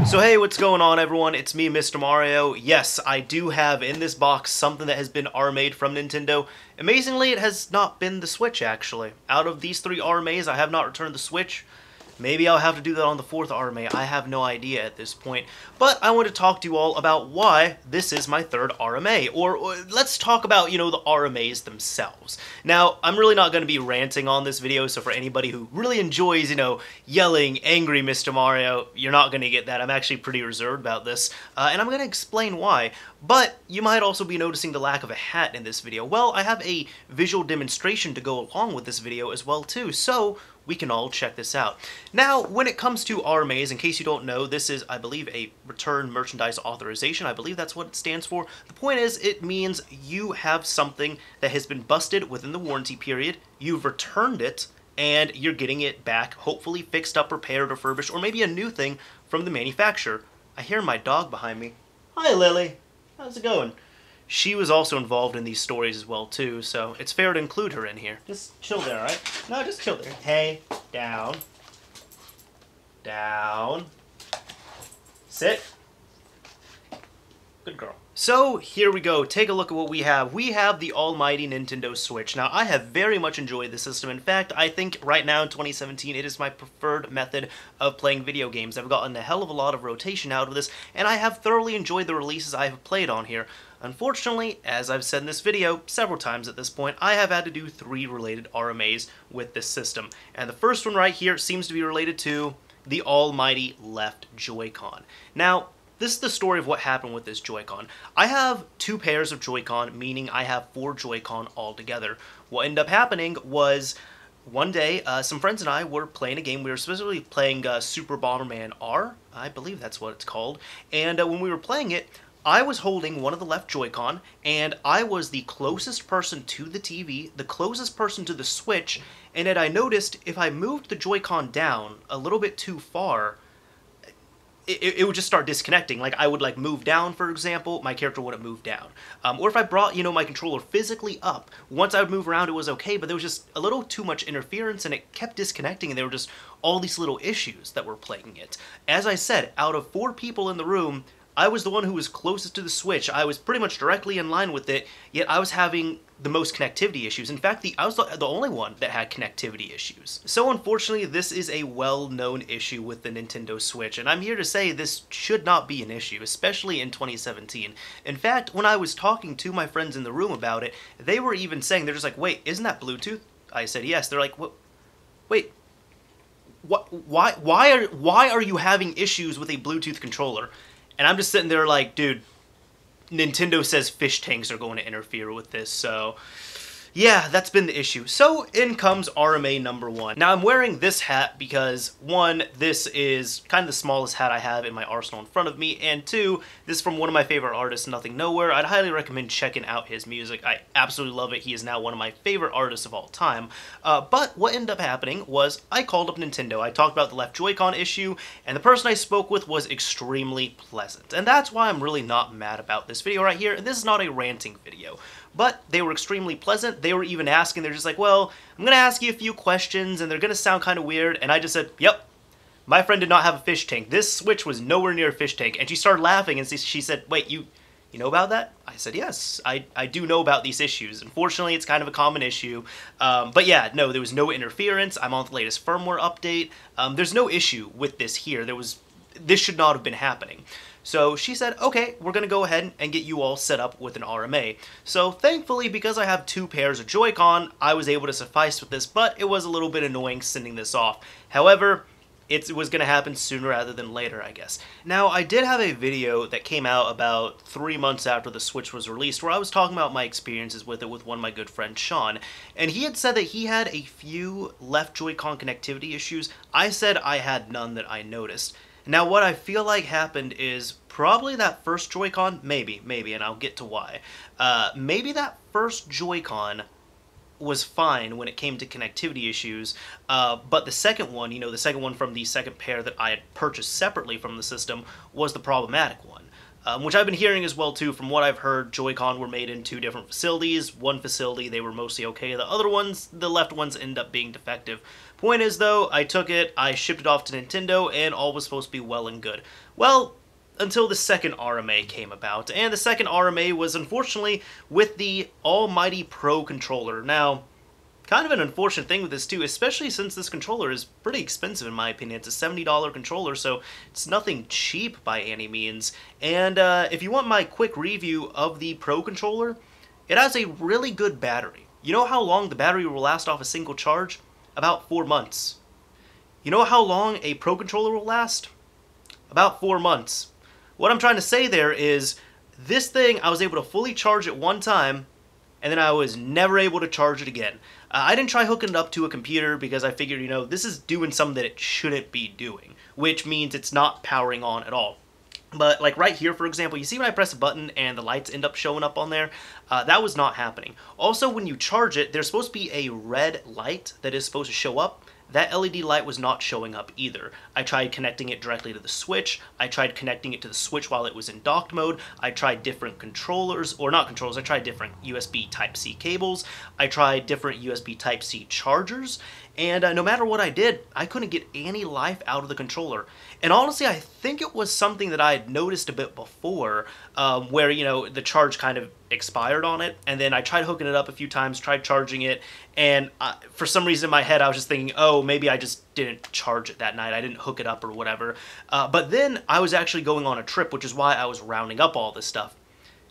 So hey, what's going on everyone? It's me, Mr. Mario. Yes, I do have in this box something that has been RMA'd from Nintendo. Amazingly, it has not been the Switch, actually. Out of these 3 RMAs, I have not returned the Switch. Maybe I'll have to do that on the 4th RMA. I have no idea at this point. But I want to talk to you all about why this is my 3rd RMA. Or let's talk about, the RMAs themselves. Now, I'm really not going to be ranting on this video, so for anybody who really enjoys, yelling, angry Mr. Mario, you're not going to get that. I'm actually pretty reserved about this, and I'm going to explain why. But you might also be noticing the lack of a hat in this video. Well, I have a visual demonstration to go along with this video as well too, so we can all check this out. Now, when it comes to RMAs, in case you don't know, this is, I believe, a Return Merchandise Authorization. I believe that's what it stands for. The point is, it means you have something that has been busted within the warranty period, you've returned it, and you're getting it back, hopefully fixed up, repaired, refurbished, or maybe a new thing from the manufacturer. I hear my dog behind me. Hi, Lily. How's it going? She was also involved in these stories as well, too, so it's fair to include her in here. Just chill there, alright? No, just chill there. Hey, down. Down. Sit. Good girl. So, here we go. Take a look at what we have. We have the almighty Nintendo Switch. Now, I have very much enjoyed this system. In fact, I think right now in 2017, it is my preferred method of playing video games. I've gotten a hell of a lot of rotation out of this, and I have thoroughly enjoyed the releases I have played on here. Unfortunately, as I've said in this video several times at this point, I have had to do 3 related RMAs with this system. And the first one right here seems to be related to the almighty left Joy-Con. Now, this is the story of what happened with this Joy-Con. I have 2 pairs of Joy-Con, meaning I have 4 Joy-Con altogether. What ended up happening was, one day, some friends and I were playing a game. We were specifically playing Super Bomberman R, I believe that's what it's called. And when we were playing it, I was holding one of the left Joy-Con, and I was the closest person to the TV, the closest person to the Switch, and yet I noticed if I moved the Joy-Con down a little bit too far, it would just start disconnecting. Like, I would, move down, for example, my character wouldn't move down. Or if I brought, my controller physically up, once I would move around, it was okay, but there was just a little too much interference, and it kept disconnecting, and there were just all these little issues that were plaguing it. As I said, out of 4 people in the room, I was the one who was closest to the Switch. I was pretty much directly in line with it, yet I was having the most connectivity issues. In fact, I was the only one that had connectivity issues. So unfortunately, this is a well-known issue with the Nintendo Switch, and I'm here to say this should not be an issue, especially in 2017. In fact, when I was talking to my friends in the room about it, they were even saying, they're just like, wait, isn't that Bluetooth? I said, yes. They're like, wait, why are you having issues with a Bluetooth controller? And I'm just sitting there like, dude, Nintendo says fish tanks are going to interfere with this, so yeah, that's been the issue. So in comes RMA number 1. Now I'm wearing this hat because 1, this is kind of the smallest hat I have in my arsenal in front of me, and 2, this is from one of my favorite artists, Nothing Nowhere. I'd highly recommend checking out his music. I absolutely love it. He is now one of my favorite artists of all time. But what ended up happening was I called up Nintendo. I talked about the left Joy-Con issue, and the person I spoke with was extremely pleasant. And that's why I'm really not mad about this video right here. And this is not a ranting video. But they were extremely pleasant. They were even asking, they're just like, well, I'm going to ask you a few questions, and they're going to sound kind of weird. And I just said, yep, my friend did not have a fish tank. This Switch was nowhere near a fish tank. And she started laughing, and she said, wait, you know about that? I said, yes, I do know about these issues. Unfortunately, it's kind of a common issue. But yeah, no, there was no interference. I'm on the latest firmware update. There's no issue with this here. This should not have been happening. So she said, okay, we're going to go ahead and get you all set up with an RMA. So thankfully, because I have 2 pairs of Joy-Con, I was able to suffice with this, but it was a little bit annoying sending this off. However, it was going to happen sooner rather than later, I guess. Now, I did have a video that came out about 3 months after the Switch was released where I was talking about my experiences with it with one of my good friends, Sean. And he had said that he had a few left Joy-Con connectivity issues. I said I had none that I noticed. Now, what I feel like happened is probably that first Joy-Con, maybe, and I'll get to why. Maybe that first Joy-Con was fine when it came to connectivity issues, but the second one, the second one from the second pair that I had purchased separately from the system was the problematic one. Which I've been hearing as well too. From what I've heard, Joy-Con were made in 2 different facilities. One facility, they were mostly okay. The other ones, the left ones, end up being defective. Point is, though, I took it, I shipped it off to Nintendo, and all was supposed to be well and good. Well, until the second RMA came about, and the second RMA was, unfortunately, with the almighty Pro controller. Now, kind of an unfortunate thing with this too, especially since this controller is pretty expensive in my opinion. It's a $70 controller, so it's nothing cheap by any means. And if you want my quick review of the Pro controller, it has a really good battery. You know how long the battery will last off a single charge? About 4 months. You know how long a Pro controller will last? About 4 months. What I'm trying to say there is, this thing, I was able to fully charge it one time, and then I was never able to charge it again. I didn't try hooking it up to a computer because I figured, you know, this is doing something that it shouldn't be doing, which means it's not powering on at all. But like right here, for example, you see when I press a button and the lights end up showing up on there? That was not happening. Also, when you charge it, there's supposed to be a red light that is supposed to show up. That LED light was not showing up either. I tried connecting it directly to the Switch. I tried connecting it to the Switch while it was in docked mode. I tried different controllers, or not controllers, I tried different USB Type-C cables. I tried different USB Type-C chargers. And no matter what I did, I couldn't get any life out of the controller. And honestly, I think it was something that I had noticed a bit before, where, you know, the charge kind of expired on it, and then I tried hooking it up a few times, tried charging it, and for some reason in my head I was just thinking, oh, maybe I just didn't charge it that night, I didn't hook it up or whatever. But then I was actually going on a trip, which is why I was rounding up all this stuff.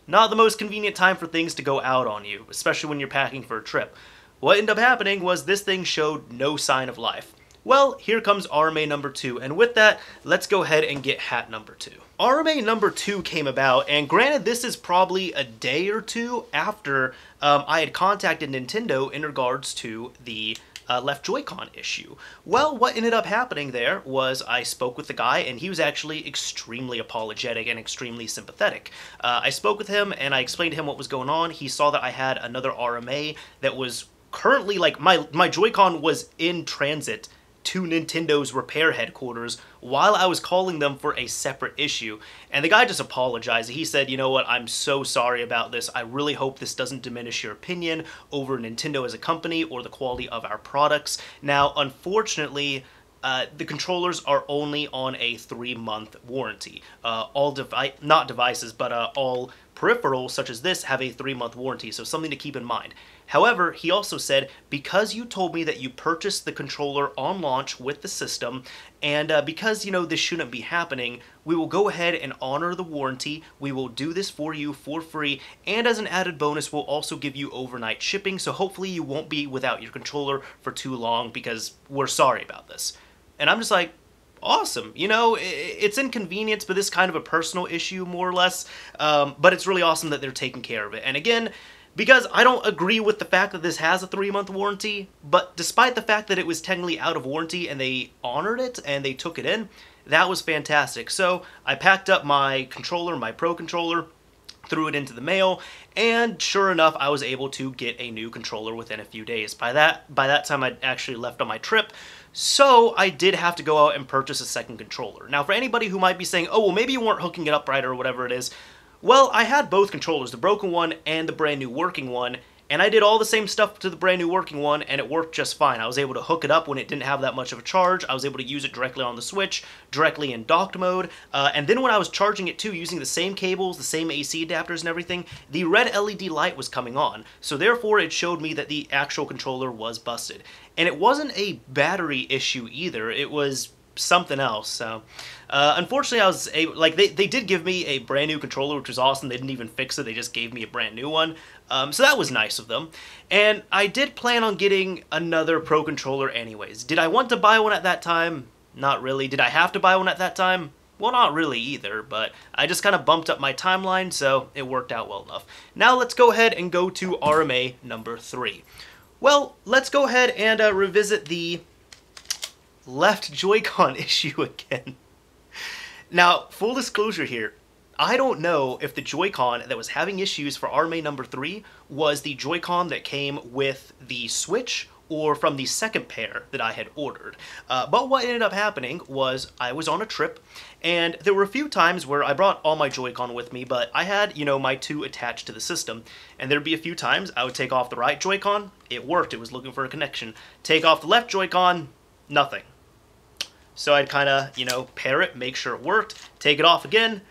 Not the most convenient time for things to go out on you, especially when you're packing for a trip. What ended up happening was this thing showed no sign of life. Well, here comes RMA number 2, and with that, let's go ahead and get hat number 2. RMA number 2 came about, and granted this is probably a day or two after I had contacted Nintendo in regards to the left Joy-Con issue. Well, what ended up happening there was I spoke with the guy, and he was actually extremely apologetic and extremely sympathetic. I spoke with him, and I explained to him what was going on. He saw that I had another RMA that was currently, like, my Joy-Con was in transit to Nintendo's repair headquarters while I was calling them for a separate issue, and the guy just apologized. He said, you know what, I'm so sorry about this. I really hope this doesn't diminish your opinion over Nintendo as a company or the quality of our products. Now, unfortunately, the controllers are only on a 3-month warranty. All peripherals such as this have a 3-month warranty, so something to keep in mind. However, he also said, because you told me that you purchased the controller on launch with the system, and because, you know, this shouldn't be happening, we will go ahead and honor the warranty. We will do this for you for free, and as an added bonus, we'll also give you overnight shipping, so hopefully you won't be without your controller for too long, because we're sorry about this. And I'm just like, awesome. You know, it's inconvenience, but this is kind of a personal issue, more or less. But it's really awesome that they're taking care of it. And again, because I don't agree with the fact that this has a 3-month warranty, but despite the fact that it was technically out of warranty and they honored it and they took it in, that was fantastic. So I packed up my controller, my Pro controller, threw it into the mail, and sure enough, I was able to get a new controller within a few days. By that time, I'd actually left on my trip, so I did have to go out and purchase a second controller. Now, for anybody who might be saying, oh, well, maybe you weren't hooking it up right or whatever it is, well, I had both controllers, the broken one and the brand new working one, and I did all the same stuff to the brand new working one, and it worked just fine. I was able to hook it up when it didn't have that much of a charge. I was able to use it directly on the Switch, directly in docked mode, and then when I was charging it too, using the same cables, the same AC adapters and everything, the red LED light was coming on. So therefore, it showed me that the actual controller was busted. And it wasn't a battery issue either. It was something else. So unfortunately, I was able, like, they did give me a brand new controller, which was awesome. They didn't even fix it, they just gave me a brand new one. So that was nice of them. And I did plan on getting another Pro controller anyways. Did I want to buy one at that time? Not really. Did I have to buy one at that time? Well, not really either, but I just kind of bumped up my timeline, so it worked out well enough. Now let's go ahead and go to RMA number 3. Well, let's go ahead and revisit the left Joy-Con issue again. Now, full disclosure here, I don't know if the Joy-Con that was having issues for RMA number 3 was the Joy-Con that came with the Switch or from the second pair that I had ordered. But what ended up happening was I was on a trip, and there were a few times where I brought all my Joy-Con with me, but I had, you know, my 2 attached to the system, and there'd be a few times I would take off the right Joy-Con, it worked, it was looking for a connection. Take off the left Joy-Con, Nothing. So I'd kind of, you know, pair it, make sure it worked, take it off again,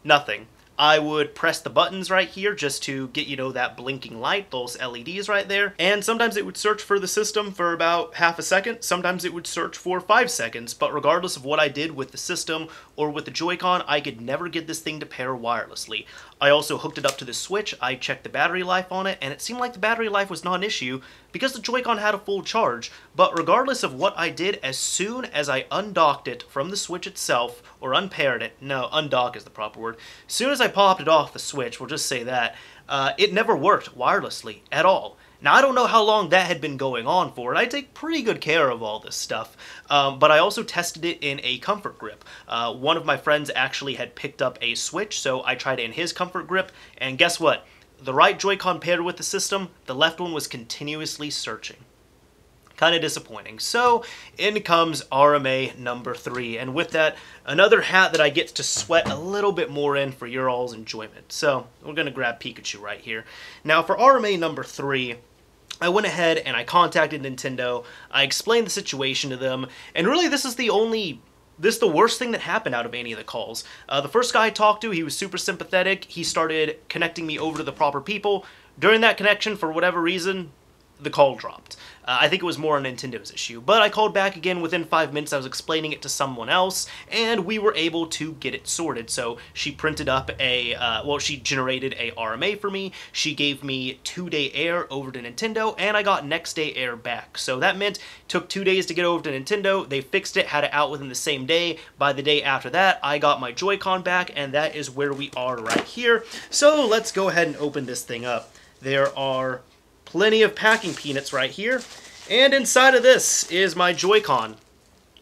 nothing. I would press the buttons right here just to get, you know, that blinking light, those LEDs right there. And sometimes it would search for the system for about half a second. Sometimes it would search for 5 seconds. But regardless of what I did with the system or with the Joy-Con, I could never get this thing to pair wirelessly. I also hooked it up to the Switch. I checked the battery life on it, and it seemed like the battery life was not an issue because the Joy-Con had a full charge. But regardless of what I did, as soon as I undocked it from the Switch itself, or unpaired it, no, undock is the proper word, as soon as I popped it off the Switch, we'll just say that, it never worked wirelessly at all. Now, I don't know how long that had been going on for, and I take pretty good care of all this stuff, but I also tested it in a comfort grip. One of my friends actually had picked up a Switch, so I tried it in his comfort grip, and guess what? The right Joy-Con paired with the system, the left one was continuously searching. Kind of disappointing. So, in comes RMA number 3, and with that, another hat that I get to sweat a little bit more in for your all's enjoyment. So, we're going to grab Pikachu right here. Now, for RMA number 3, I went ahead and I contacted Nintendo, I explained the situation to them, and really this is the worst thing that happened out of any of the calls. The first guy I talked to, he was super sympathetic, he started connecting me over to the proper people. During that connection, for whatever reason, the call dropped. I think it was more on Nintendo's issue, but I called back again within 5 minutes. I was explaining it to someone else, and we were able to get it sorted. So she printed up she generated a RMA for me. She gave me 2-day air over to Nintendo, and I got next day air back. So that meant it took 2 days to get over to Nintendo. They fixed it, had it out within the same day. By the day after that, I got my Joy-Con back, and that is where we are right here. So let's go ahead and open this thing up. There are plenty of packing peanuts right here, and inside of this is my Joy-Con.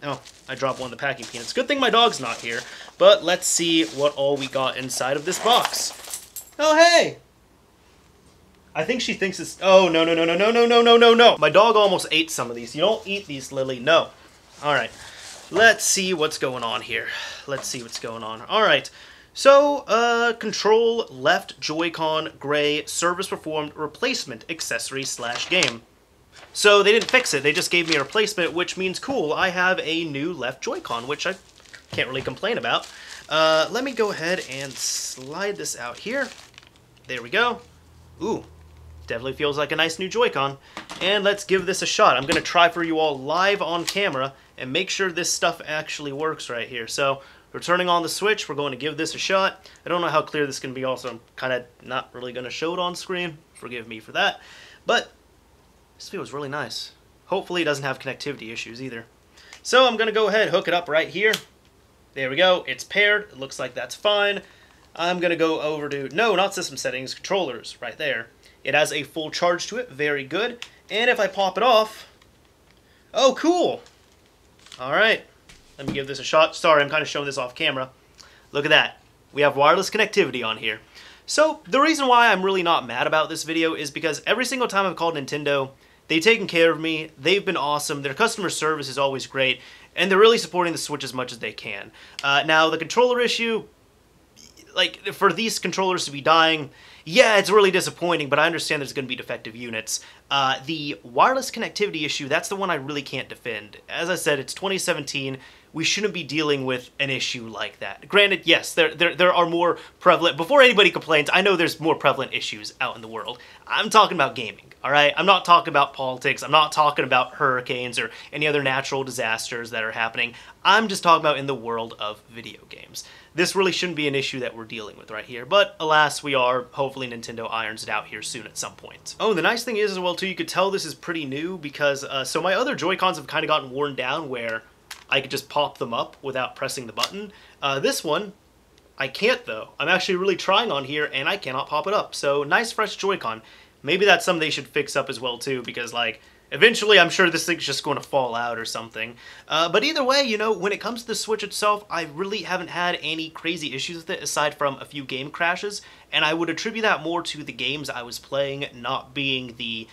Oh, I dropped one of the packing peanuts. Good thing my dog's not here, but let's see what all we got inside of this box. Oh, hey! I think she thinks it's... Oh, no, no, no, no, no, no, no, no, no, no. My dog almost ate some of these. You don't eat these, Lily. No. All right. Let's see what's going on here. Let's see what's going on. All right. So, control left Joy-Con gray service performed replacement accessory / game. So they didn't fix it, they just gave me a replacement, which means cool, I have a new left Joy-Con, which I can't really complain about. Let me go ahead and slide this out here. There we go. Ooh, definitely feels like a nice new Joy-Con. And let's give this a shot. I'm going to try for you all live on camera and make sure this stuff actually works right here. So, we're turning on the Switch, we're going to give this a shot. I don't know how clear this can be also, I'm kind of not really going to show it on screen. Forgive me for that. But, this feels really nice. Hopefully it doesn't have connectivity issues either. So I'm going to go ahead and hook it up right here. There we go, it's paired, it looks like that's fine. I'm going to go over to, no, not system settings, controllers, right there. It has a full charge to it, very good. And if I pop it off, oh cool! Alright. Let me give this a shot. Sorry, I'm kind of showing this off camera. Look at that. We have wireless connectivity on here. So, the reason why I'm really not mad about this video is because every single time I've called Nintendo, they've taken care of me, they've been awesome, their customer service is always great, and they're really supporting the Switch as much as they can. Now, the controller issue, like, for these controllers to be dying, yeah, it's really disappointing, but I understand there's going to be defective units. The wireless connectivity issue, that's the one I really can't defend. As I said, it's 2017. We shouldn't be dealing with an issue like that. Granted, yes, there are more prevalent... Before anybody complains, I know there's more prevalent issues out in the world. I'm talking about gaming, all right? I'm not talking about politics. I'm not talking about hurricanes or any other natural disasters that are happening. I'm just talking about in the world of video games. This really shouldn't be an issue that we're dealing with right here, but alas, we are. Hopefully Nintendo irons it out here soon at some point. Oh, the nice thing is as well, too, you could tell this is pretty new because, so my other Joy-Cons have kind of gotten worn down where I could just pop them up without pressing the button. This one, I can't though. I'm actually really trying on here and I cannot pop it up. So, nice fresh Joy-Con. Maybe that's something they should fix up as well, too, because, like, eventually, I'm sure this thing's just going to fall out or something. But either way, you know, when it comes to the Switch itself, I really haven't had any crazy issues with it aside from a few game crashes. And I would attribute that more to the games I was playing not being the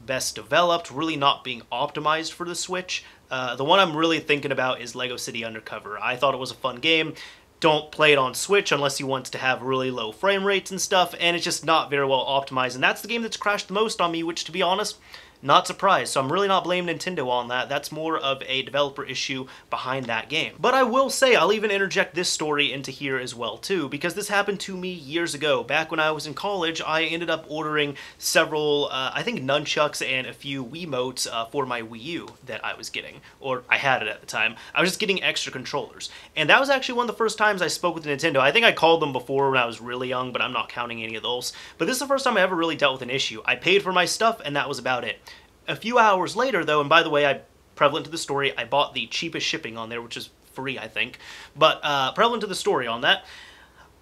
best developed, really not being optimized for the Switch. The one I'm really thinking about is Lego City Undercover. I thought it was a fun game. Don't play it on Switch unless you want to have really low frame rates and stuff, and it's just not very well optimized. And that's the game that's crashed the most on me, which, to be honest, Not surprised, so I'm really not blaming Nintendo on that. That's more of a developer issue behind that game. But I will say, I'll even interject this story into here as well too, because this happened to me years ago. Back when I was in college, I ended up ordering several, I think nunchucks and a few Wiimotes for my Wii U that I was getting, or I had it at the time. I was just getting extra controllers. And that was actually one of the first times I spoke with Nintendo. I think I called them before when I was really young, but I'm not counting any of those. But this is the first time I ever really dealt with an issue. I paid for my stuff, and that was about it. A few hours later, though, and by the way, prevalent to the story, I bought the cheapest shipping on there, which is free, I think. But prevalent to the story on that,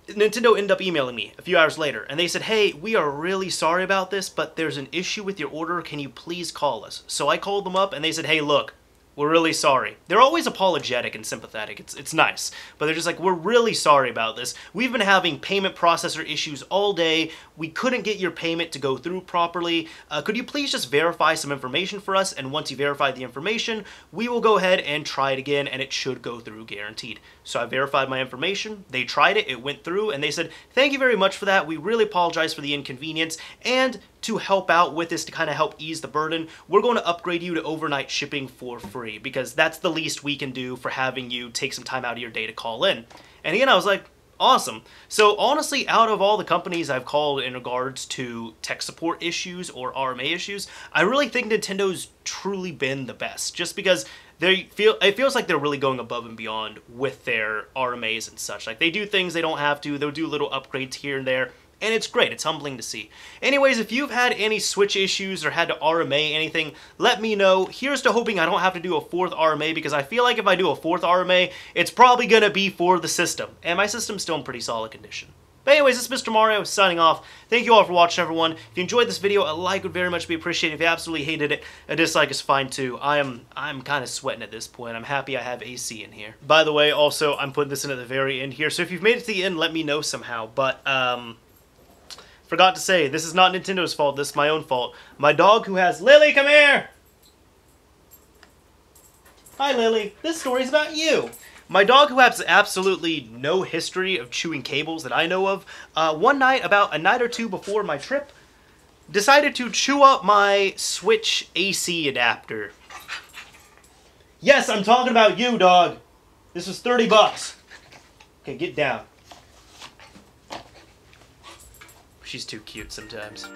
Nintendo ended up emailing me a few hours later, and they said, hey, we are really sorry about this, but there's an issue with your order. Can you please call us? So I called them up, and they said, hey, look, we're really sorry. They're always apologetic and sympathetic. It's nice. But they're just like, we're really sorry about this. We've been having payment processor issues all day. We couldn't get your payment to go through properly. Could you please just verify some information for us? And once you verify the information, we will go ahead and try it again, and it should go through guaranteed. So I verified my information. They tried it. It went through, and they said, thank you very much for that. We really apologize for the inconvenience. And to help out with this, to kind of help ease the burden, we're going to upgrade you to overnight shipping for free, because that's the least we can do for having you take some time out of your day to call in. And again, I was like, awesome. So honestly, out of all the companies I've called in regards to tech support issues or RMA issues, I really think Nintendo's truly been the best, just because it feels like they're really going above and beyond with their RMAs and such. Like, they do things they don't have to. They'll do little upgrades here and there. And it's great. It's humbling to see. Anyways, if you've had any Switch issues or had to RMA anything, let me know. Here's to hoping I don't have to do a fourth RMA, because I feel like if I do a fourth RMA, it's probably going to be for the system. And my system's still in pretty solid condition. But anyways, this is Mr. Mario signing off. Thank you all for watching, everyone. If you enjoyed this video, a like would very much be appreciated. If you absolutely hated it, a dislike is fine too. I'm kind of sweating at this point. I'm happy I have AC in here. By the way, also, I'm putting this in at the very end here. So if you've made it to the end, let me know somehow. But, forgot to say, this is not Nintendo's fault, this is my own fault. My dog who has... Lily, come here! Hi, Lily. This story's about you. My dog who has absolutely no history of chewing cables that I know of, one night, about a night or two before my trip, decided to chew up my Switch AC adapter. Yes, I'm talking about you, dog. This was 30 bucks. Okay, get down. She's too cute sometimes.